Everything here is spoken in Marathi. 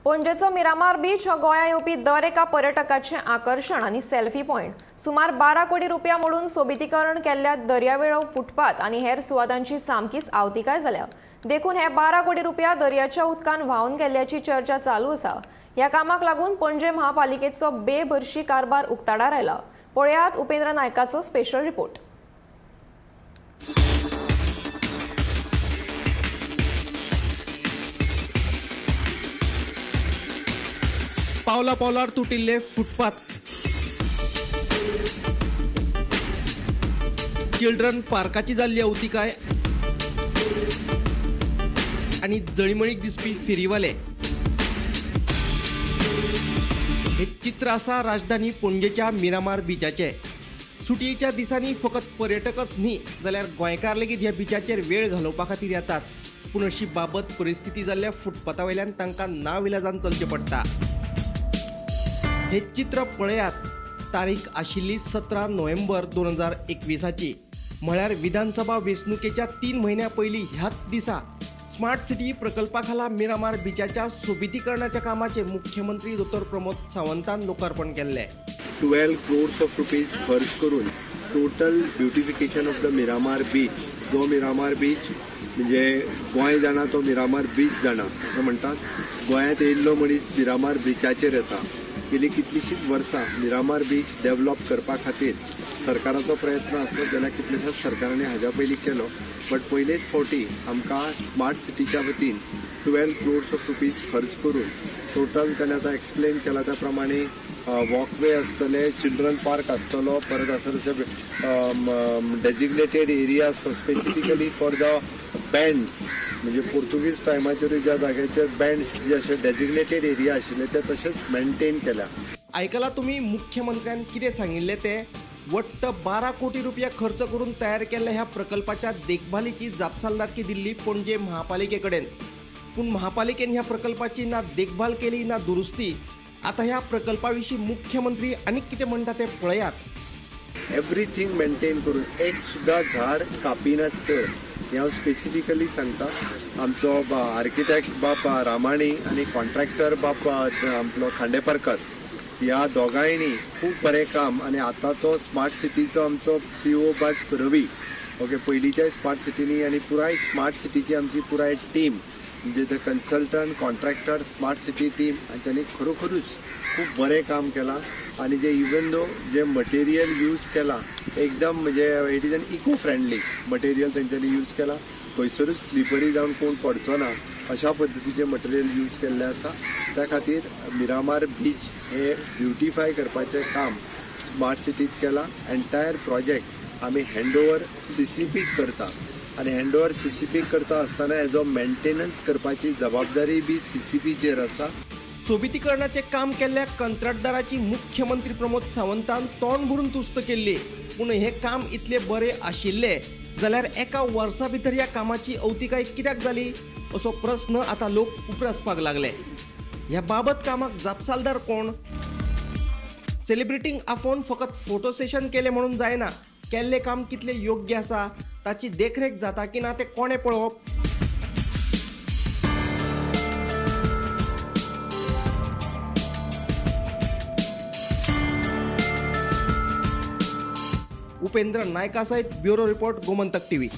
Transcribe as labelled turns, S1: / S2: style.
S1: पणजेचो मिरामार बीच हो गोंया येवपी दर एका पर्यटकाचें आकर्षण आनी सेल्फी पॉयंट. सुमार 12 कोटी रुपया मोडून सोबितीकरण केल्ल्या दर्यावेळो, फुटपाथ आनी हेर सुवातांची सामकीच आवतिकाय जाल्या. देखून हे 12 कोटी रुपया दर्याच्या उदकान व्हांवन गेल्ल्याची चर्चा चालू आसा. ह्या कामाक लागून पणजे महापालिकेचो बेभरशी कारभार उक्ताडार आयला. पळयात उपेंद्र नायकाचो स्पेशल रिपोर्ट.
S2: पावला पावलार तुटिल्ले फुटपाथ, चिल्ड्रन पार्काची जाल्ली अवतिकाय आणि जळीमळीक दिसपी फेरीवाले. हे चित्र आसा राजधानी पणजेच्या मिरामार बीचाचे. सुटयेच्या दिसांनी फकत पर्यटकच न्ही जाल्यार गोंयकार लेगीत ह्या बीचाचेर वेळ घालोवपा खातीर येतात. पूण अशी बाबत परिस्थिती जाल्ल्या फुटपाथा वयल्यान तांकां नाविलाजान चलचें पडटा. हे चित्र पळयात. तारीख आशिल्ली 17 नोव्हेंबर 2021ची. म्हळ्यार विधानसभा वेंचणुकेच्या 3 म्हयन्या पयलीं ह्याच दिसा स्मार्ट सिटी प्रकल्पा खाला मिरामार बीचाच्या सोबितीकरणाच्या कामाचे मुख्यमंत्री डॉ. प्रमोद सावंतान लोकार्पण केल्ले.
S3: 12 crores of rupees खर्च करून total beautification of the Miramar beach. जो मिरामार बीच म्हणजे गोंय जाणा तो मिरामार बीच जाणा असं म्हणटात. गोंयांत येयल्लो मनीस मिरामार बीचाचेर येता. गेली कितलींशींच वर्सां मिरामार बीच डेव्हलप करपा खातीर सरकाराचो प्रयत्न आसलो जाल्यार कितलेशाच सरकारांनी हाज्या पयलीं केलो. बट पयलेच फावटी आमकां स्मार्ट सिटीच्या वतीन 12 crores of rupees खर्च करून टोटल ताणें आतां एक्सप्लेन केला त्या प्रमाणे वॉकवे आसतले, चिल्ड्रन पार्क आसतलो, परत आसा designated areas specifically for the bands, म्हणजे पोर्तुगीज टायमाचेर ज्या जाग्याचेर बँड्स जे अशे डेजिग्नेटेड एरिया आशिल्ले ते तशेंच मेंटेन केल्या.
S2: आयकला तुम्ही मुख्यमंत्र्यान कितें सांगिल्लें ते. वट्ट 12 कोटी रुपया खर्च करून तयार केल्ल्या ह्या प्रकल्पाच्या देखभालीची जापसालदारकी दिल्ली पणजे महापालिके कडेन. पूण महापालिकेन ह्या प्रकल्पाची ना देखभाल केली ना दुरुस्ती. आता ह्या प्रकल्पाविषयी मुख्यमंत्री आनीक कितें म्हणटा ते पळयात.
S3: एवरीथींग मेंटेन करून एक सुद्धा झाड कापिनासतना हें हांव स्पेसिफिकली सांगता. आमचो आर्किटेक्ट बाप रामाणी आनी कॉन्ट्रॅक्टर बाप आपलो खांडेपारकर ह्या दोगांयनी खूब बरें काम. आनी आतांचो स्मार्ट सिटीचो आमचो CEO बाप रवी, ओके, पयलींच्या स्मार्ट सिटीनी आनी पुराय स्मार्ट सिटीची आमची पुराय टीम म्हणजे the consultant, contractor, smart city team हांच्यांनी खरोखरूच खूब बरें काम केलां. आनी जे इवन दो जे मटेरियल यूज केलां एकदम म्हणजे it is an eco friendly material तेंच्यांनी यूज केलां. खंयसरूच स्लिपरी जावन कोण पडचो ना अशा पद्दतीचें मटेरियल यूज केल्लें आसा. त्या खातीर मिरामार बीच हे ब्युटिफाय करपाचें काम स्मार्ट सिटीत केलां. एंटायर प्रोजेक्ट आमी हँडओवर CCPक करता आनी हँडओवर CCPक करता आसतना हेजो मेंटेनन्स करपाची जबाबदारी बी CCPचेर आसा.
S2: सोबितीकरणाचे काम केल्ल्या कंत्राटदाराची मुख्यमंत्री प्रमोद सावंतान तोंड भरून तुस्त केल्ली. पूण हे काम इतले बरे आशिल्ले जाल्यार एका वर्सा भितर ह्या कामाची अवतिकाय कित्याक जाली असो प्रस्न आता लोक उपरासपाक लागले. ह्या बाबत कामाक जापसालदार कोण? सेलिब्रिटींक आफोवन फकत फोटो सेशन केले म्हणून जायना. केल्ले काम कितले योग्य आसा ताची देखरेख जाता की ना ते कोणे पळोवप. उपेंद्र नायका सहित ब्युरो रिपोर्ट गोमंतक TV.